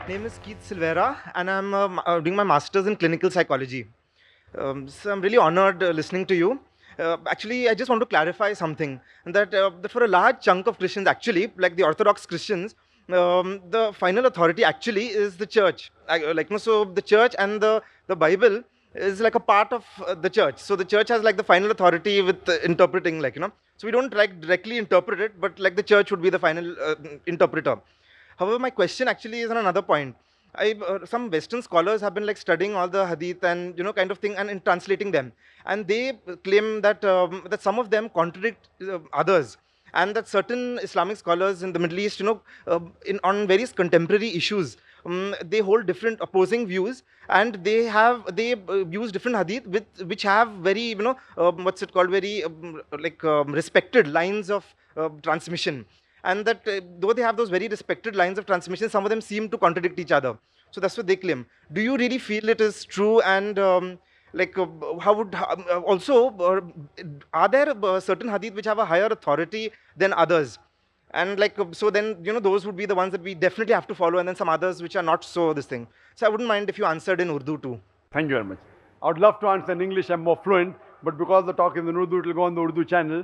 Name is Keith Silvera, and I'm doing my master's in clinical psychology. So I'm really honored listening to you. Actually, I just want to clarify something that for a large chunk of Christians, actually, like the Orthodox Christians, the final authority actually is the church. So the church and the Bible is like a part of the church. So the church has like the final authority with interpreting, So we don't like directly interpret it, but like the church would be the final interpreter. However, my question actually is on another point. Some Western scholars have been like studying all the hadith and kind of thing and in translating them, and they claim that some of them contradict others, and that certain Islamic scholars in the Middle East, on various contemporary issues, they hold different opposing views, and they use different hadith which have very what's it called very respected lines of transmission, and that though they have those very respected lines of transmission, some of them seem to contradict each other. So that's what they claim. Do you really feel it is true? And how would also are there certain hadith which have a higher authority than others? And so then those would be the ones that we definitely have to follow, and then some others which are not so this thing. So I wouldn't mind if you answered in Urdu too. Thank you very much. I would love to answer in English. I'm more fluent, but because the talk is in Urdu, it will go on the Urdu channel.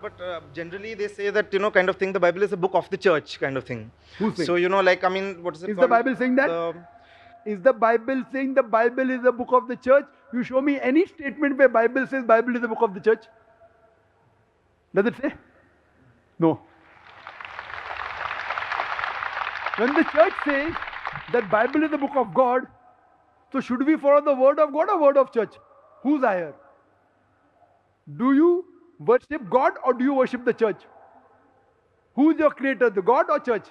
But generally they say that kind of thing, the Bible is a book of the church kind of thing. Who's saying? So I mean, what is it Is called? the Bible saying that? Is the Bible saying the Bible is the book of the church? You show me any statement where Bible says Bible is the book of the church. Does it say? No. When the church says that Bible is the book of God, so should we follow the word of God or word of church? Who's higher? Do you worship God or do you worship the church? Who is your creator, the God or church?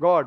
God.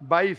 22,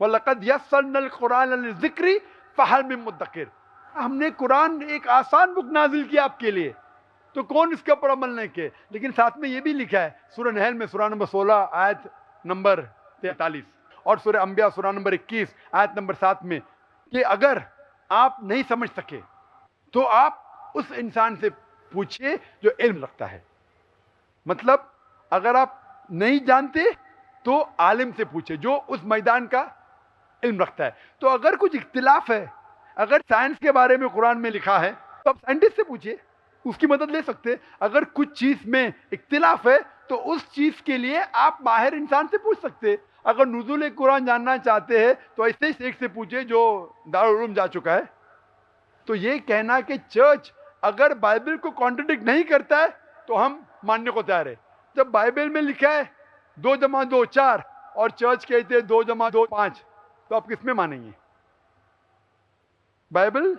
وَلَقَدْ يَسَّرْنَا الْقُرْآنَ لِلذِّكْرِ فَهَلْ مِن مُدَّكِرٍ. ہم نے قرآن ایک آسان بک نازل کیا آپ کے لیے، تو کون اس کے اوپر عمل نہیں کیے؟ لیکن ساتھ میں یہ بھی لکھا ہے سورہ نحل میں سورہ نمبر 16 آیت نمبر 43 اور سورہ انبیاء سورہ نمبر 21 آیت نمبر 7 میں کہ اگر آپ نہیں سمجھ سکے تو آپ اس انسان سے پوچھئے جو علم رکھتا ہے. مطلب اگر آپ نہیں جانتے تو عالم سے پوچھے جو اس میدان کا علم رکھتا ہے. تو اگر کچھ اختلاف ہے، اگر سائنس کے بارے میں قرآن میں لکھا ہے تو آپ سائنٹسٹ سے پوچھئے، اس کی مدد لے سکتے. اگر کچھ چیز میں اختلاف ہے تو اس چیز کے لیے آپ ماہر انسان سے پوچھ سکتے. اگر نزول قرآن جاننا چاہتے ہیں تو ایسے ہی شیخ سے پوچھے جو دارالعلوم جا چکا ہے. تو یہ کہنا کہ چرچ اگر بائبل کو کانٹرڈکٹ نہیں کرتا ہے تو ہم ماننے کو تیار ہے. جب بائبل میں لکھا ہے 2 جمع 2 4 اور چرچ کہتے ہیں 2 جمع 2 5، تو آپ کس میں مانیں گے؟ بائبل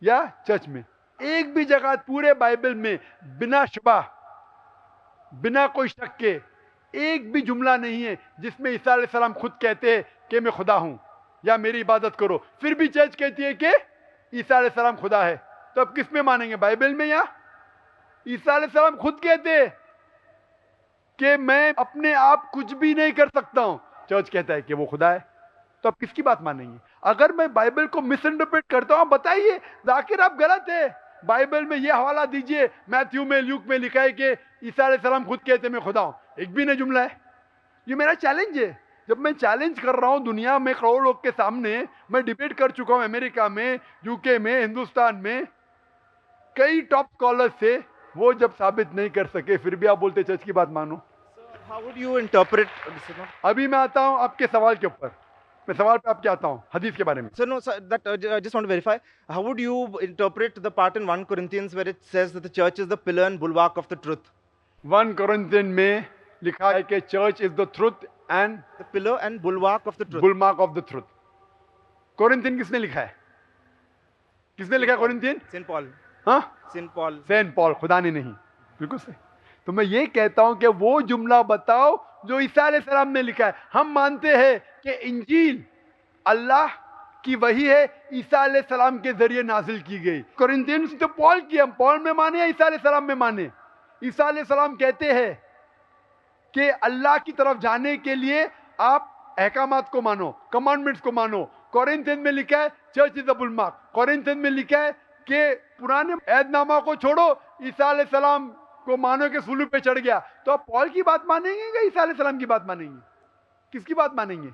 یا چرچ میں؟ ایک بھی جگہ پورے بائبل میں بنا شبہ، بنا کوئی شک کے ایک بھی جملہ نہیں ہے جس میں عیسیٰ علیہ السلام خود کہتے ہیں کہ میں خدا ہوں یا میری عبادت کرو، پھر بھی چرچ کہتی ہے کہ عیسیٰ علیہ السلام خدا ہے. تو اب کس میں مانیں گے، بائبل میں یا؟ عیسیٰ علیہ السلام خود کہتے ہیں کہ میں اپنے آپ کچھ بھی نہیں کر سکتا ہوں، چرچ کہتا ہے کہ وہ خدا ہے. تو اب کس کی بات مانیں گے؟ اگر میں بائبل کو مس انٹرپریٹ کرتا ہوں بتائیے، ذاکر آپ غلط ہے. بائبل میں یہ حوالہ دیجئے، میتھیو میں لیوک میں لکھا ہے کہ عیسیٰ علیہ السلام خود کہتے میں خدا ہوں، ایک بھی نہیں جملہ ہے. یہ میرا چیلنج ہے. جب میں چیلنج کر رہا ہوں دنیا میں کروڑوں لوگ کے سامنے، میں ڈیبیٹ کر چکا ہوں امریکہ میں، یو کے میں، ہندوستان میں کئی ٹاپ اسکالر سے، وہ جب ثابت نہیں کر سکے پھر بھی آپ بولتے چرچ کی بات مانو. How would you interpret? ابھی میں آتا ہوں آپ کے سوال کے اوپر، میں سوال پہ آپ کے آتا ہوں حدیث کے بارے میں. So no, sir, that I just want to verify. How would you interpret the part in 1 Corinthians where it says that the church is the pillar and bulwark of the truth? 1 Corinthians میں لکھا ہے کہ church is the truth and The pillar and bulwark of the truth. Bulwark of the truth. Corinthian کس نے لکھا ہے؟ کس نے لکھا ہے کورنتھین؟ Saint Paul. ہاں، Saint Paul. سینٹ پال، خدا نے نہیں. بالکل صحیح. تو میں یہ کہتا ہوں کہ وہ جملہ بتاؤ جو عیسیٰ علیہ السلام نے لکھا ہے. ہم مانتے ہیں کہ انجیل اللہ کی وحی ہے، عیسیٰ علیہ السلام کے ذریعے نازل کی گئی. کورنتھینس تو پال کی، ہم پال میں مانے یا عیسیٰ علیہ السلام میں مانے؟ عیسیٰ علیہ السلام کہتے ہیں کہ اللہ کی طرف جانے کے لیے آپ احکامات کو مانو، کمانڈمنٹس کو مانو. کورنتھین میں لکھا ہے چرچ از دا بلمارک. کورنتھین میں لکھا ہے کہ پرانے عہد نامہ کو چھوڑو، عیسیٰ علیہ السلام کو مانو کہ صلیب پہ چڑھ گیا. تو آپ پال کی بات مانیں گے یا عیسیٰ علیہ السلام کی بات مانیں گے؟ کس کی بات مانیں گے؟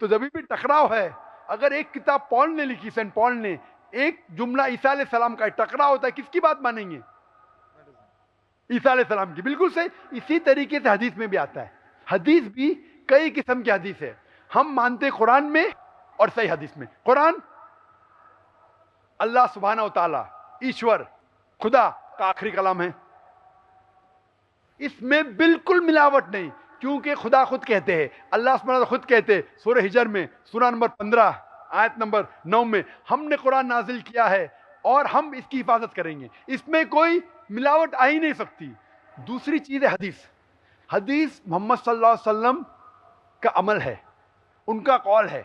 تو جب بھی ٹکراؤ ہے، اگر ایک کتاب پال نے لکھی، سینٹ پال نے، ایک جملہ عیسیٰ علیہ السلام کا ٹکراؤ ہوتا ہے، کس کی بات مانیں گے؟ عیسیٰ علیہ السلام کی. بالکل صحیح. اسی طریقے سے حدیث میں بھی آتا ہے. حدیث بھی کئی قسم کی حدیث ہے. ہم مانتے قرآن میں اور صحیح حدیث میں. قرآن اللہ سبحانہ و تعالی ایشور خدا کا آخری کلام ہے. اس میں بالکل ملاوٹ نہیں، کیونکہ خدا خود کہتے ہیں، اللہ سبحانہ و تعالی خود کہتے ہیں سورہ ہجر میں سورہ نمبر 15 آیت نمبر 9 میں، ہم نے قرآن نازل کیا ہے اور ہم اس کی حفاظت کریں گے. اس میں کوئی ملاوٹ آ ہی نہیں سکتی. دوسری چیز ہے حدیث. حدیث محمد صلی اللہ علیہ وسلم کا عمل ہے، ان کا قول ہے.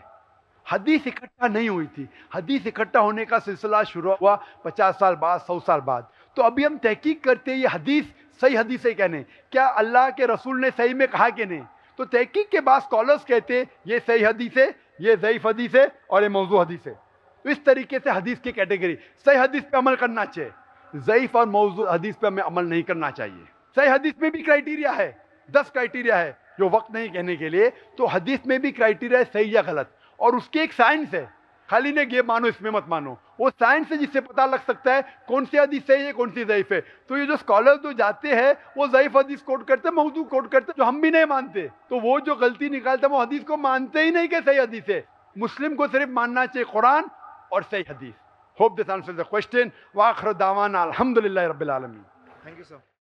حدیث اکٹھا نہیں ہوئی تھی. حدیث اکٹھا ہونے کا سلسلہ شروع ہوا 50 سال بعد، 100 سال بعد. تو ابھی ہم تحقیق کرتے ہیں یہ حدیث صحیح حدیث ہے کہنے، کیا اللہ کے رسول نے صحیح میں کہا کہ نہیں. تو تحقیق کے بعد اسکالرس کہتے ہیں یہ صحیح حدیث ہے، یہ ضعیف حدیث ہے اور یہ موضوع حدیث ہے. تو اس طریقے سے حدیث کی کیٹیگری، صحیح حدیث پہ عمل کرنا چاہیے، ضعیف اور موضوع حدیث پہ ہمیں عمل نہیں کرنا چاہیے. صحیح حدیث میں بھی کرائٹیریا ہے، 10 کرائٹیریا ہے جو وقت نہیں کہنے کے لیے. تو حدیث میں بھی کرائٹیریا ہے صحیح یا غلط، اور اس کی ایک سائنس ہے. خالی نے یہ مانو اس میں مت مانو، وہ سائنس ہے جس سے پتہ لگ سکتا ہے کون سی حدیث صحیح ہے کون سی ضعیف ہے. تو یہ جو اسکالر جو جاتے ہیں وہ ضعیف حدیث کوٹ کرتے، موضوع کوٹ کرتے جو ہم بھی نہیں مانتے. تو وہ جو غلطی نکالتے ہیں وہ حدیث کو مانتے ہی نہیں کہ صحیح حدیث ہے. مسلم کو صرف ماننا چاہیے قرآن اور صحیح حدیث. Hope this answers the question. وآخر دعوانا الحمدللہ رب العالمین. Thank you, sir.